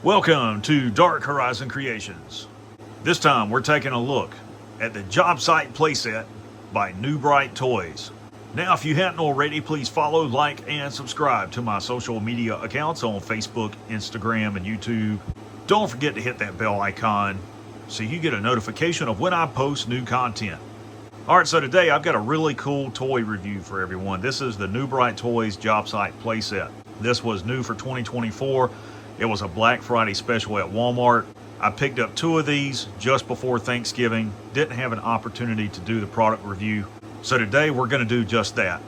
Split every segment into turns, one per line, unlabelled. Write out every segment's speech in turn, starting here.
Welcome to Dark Horizon Creations. This time we're taking a look at the Jobsite Playset by Bright Toys. Now, if you hadn't already, please follow, like, and subscribe to my social media accounts on Facebook, Instagram, and YouTube. Don't forget to hit that bell icon so you get a notification of when I post new content. Alright, so today I've got a really cool toy review for everyone. This is the Bright Toys Jobsite Playset. This was new for 2024. It was a Black Friday special at Walmart. I picked up 2 of these just before Thanksgiving. Didn't have an opportunity to do the product review. So today we're going to do just that.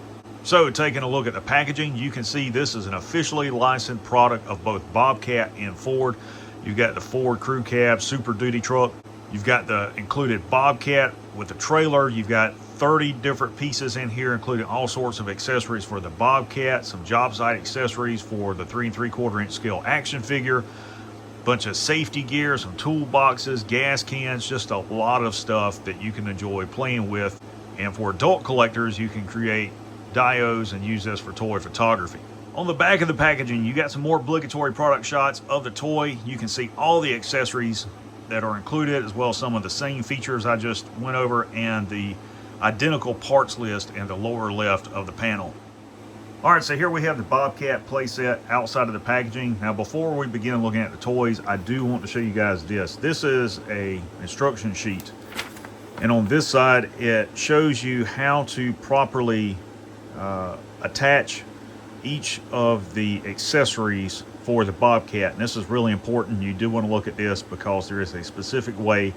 So taking a look at the packaging, you can see this is an officially licensed product of both Bobcat and Ford. You've got the Ford Crew Cab Super Duty truck. You've got the included Bobcat with the trailer. You've got 30 different pieces in here, including all sorts of accessories for the Bobcat, some job site accessories for the 3 3/4 inch scale action figure, bunch of safety gear, some toolboxes, gas cans, just a lot of stuff that you can enjoy playing with. And for adult collectors, you can create diodes and use this for toy photography. On the back of the packaging, you got some more obligatory product shots of the toy. You can see all the accessories that are included, as well as some of the same features I just went over, and the identical parts list in the lower left of the panel. Alright, so here we have the Bobcat playset outside of the packaging. Now, before we begin looking at the toys, I do want to show you guys this. This is a instruction sheet, and on this side it shows you how to properly attach each of the accessories for the Bobcat. And this is really important. You do want to look at this because there is a specific way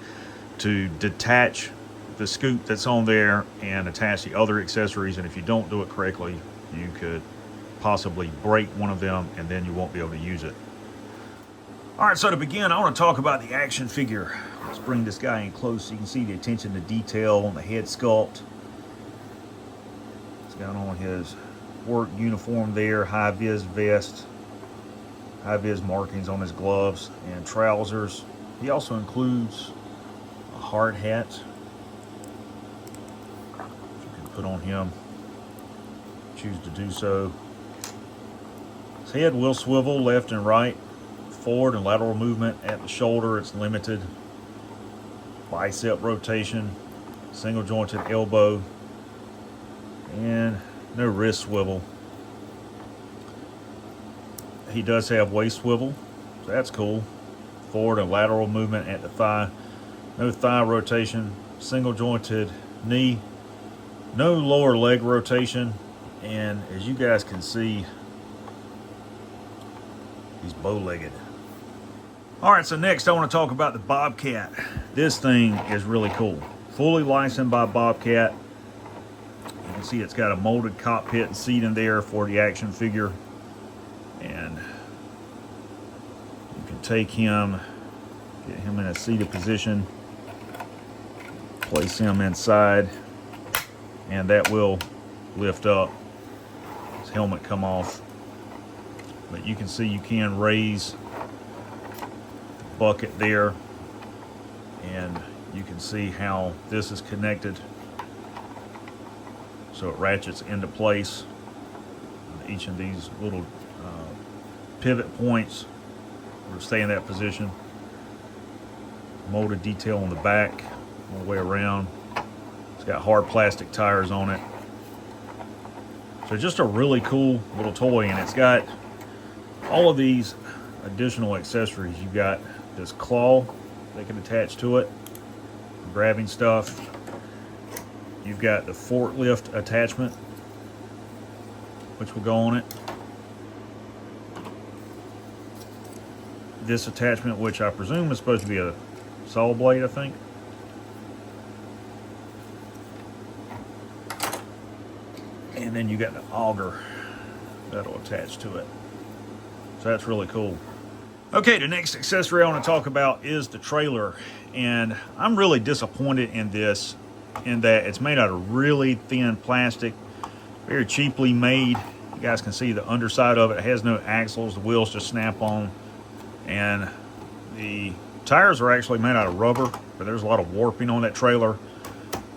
to detach the scoop that's on there and attach the other accessories, and if you don't do it correctly, you could possibly break one of them and then you won't be able to use it. Alright, so to begin, I want to talk about the action figure. Let's bring this guy in close so you can see the attention to detail on the head sculpt. He's got on his work uniform there, high-vis vest, high-vis markings on his gloves and trousers. He also includes a hard hat put on him, choose to do so. His head will swivel left and right, forward and lateral movement at the shoulder. It's limited. Bicep rotation, single jointed elbow, and no wrist swivel. He does have waist swivel, so that's cool. Forward and lateral movement at the thigh, no thigh rotation, single jointed knee, no lower leg rotation, and as you guys can see, he's bow-legged. Alright, so next I want to talk about the Bobcat. This thing is really cool. Fully licensed by Bobcat. You can see it's got a molded cockpit and seat in there for the action figure. And you can take him, get him in a seated position, place him inside, and that will lift up. His helmet come off, but you can see you can raise the bucket there, and you can see how this is connected so it ratchets into place. Each of these little pivot points will stay in that position. Molded detail on the back all the way around. It's got hard plastic tires on it. So just a really cool little toy, and it's got all of these additional accessories. You've got this claw that can attach to it for grabbing stuff. You've got the forklift attachment, which will go on it. This attachment, which I presume is supposed to be a saw blade, I think. And then you got the auger that'll attach to it. So that's really cool. Okay, the next accessory I want to talk about is the trailer. And I'm really disappointed in this, in that it's made out of really thin plastic, very cheaply made. You guys can see the underside of it. It has no axles, the wheels just snap on. And the tires are actually made out of rubber, but there's a lot of warping on that trailer.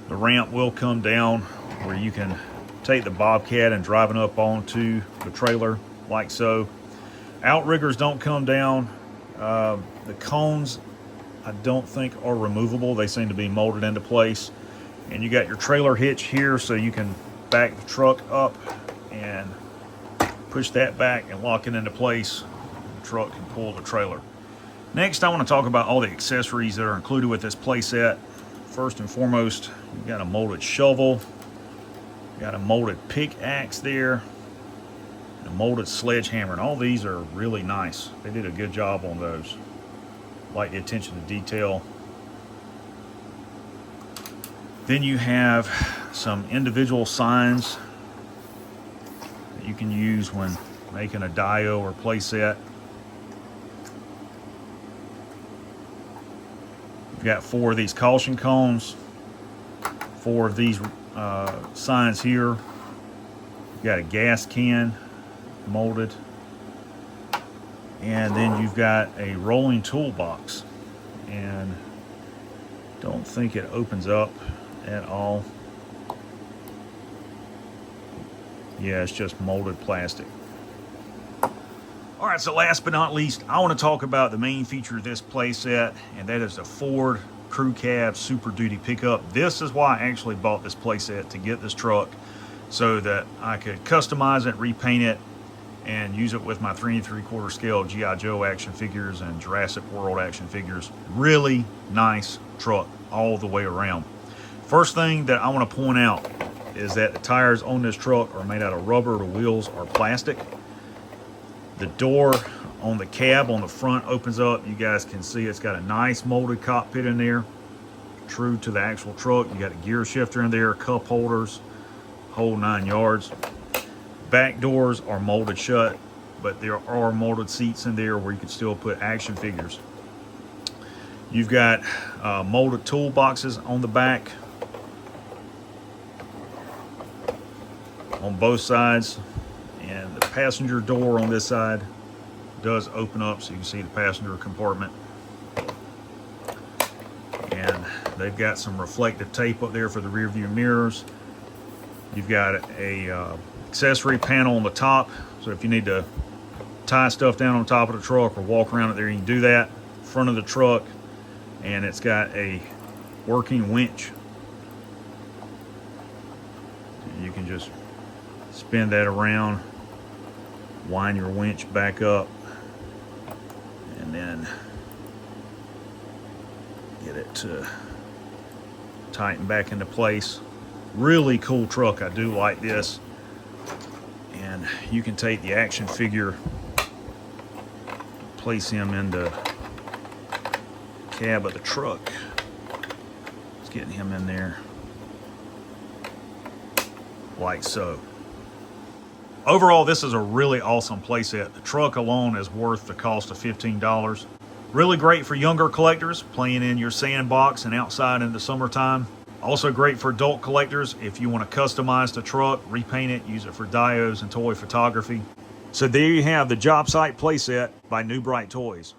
The ramp will come down where you can take the Bobcat and drive it up onto the trailer like so. Outriggers don't come down. The cones, I don't think are removable. They seem to be molded into place. And you got your trailer hitch here, so you can back the truck up and push that back and lock it into place. The truck can pull the trailer. Next, I want to talk about all the accessories that are included with this playset. First and foremost, you got a molded shovel, you got a molded pickaxe there, and a molded sledgehammer, and all these are really nice. They did a good job on those. Like the attention to detail. Then you have some individual signs that you can use when making a dio or playset. You've got 4 of these caution cones, 4 of these signs here. You've got a gas can molded. And then you've got a rolling toolbox. And don't think it opens up at all. Yeah, it's just molded plastic. All right, so last but not least, I want to talk about the main feature of this playset, and that is the Ford Crew Cab Super Duty pickup. This is why I actually bought this playset, to get this truck so that I could customize it, repaint it, and use it with my 3 3/4 scale G.I. Joe action figures and Jurassic World action figures. Really nice truck all the way around. First thing that I want to point out is that the tires on this truck are made out of rubber. The wheels are plastic. The door on the cab on the front opens up. You guys can see it's got a nice molded cockpit in there, true to the actual truck. You got a gear shifter in there, cup holders, whole 9 yards. Back doors are molded shut, but there are molded seats in there where you can still put action figures. You've got molded toolboxes on the back on both sides, and the passenger door on this side does open up so you can see the passenger compartment. And they've got some reflective tape up there for the rear view mirrors. You've got a accessory panel on the top, so if you need to tie stuff down on top of the truck or walk around it there, you can do that. Front of the truck, and it's got a working winch. You can just spin that around, wind your winch back up, and then get it to tighten back into place. Really cool truck. I do like this. And you can take the action figure, place him in the cab of the truck. Just getting him in there like so. Overall, this is a really awesome playset. The truck alone is worth the cost of $15. Really great for younger collectors playing in your sandbox and outside in the summertime. Also great for adult collectors if you want to customize the truck, repaint it, use it for dios and toy photography. So there you have the Jobsite playset by New Bright Toys.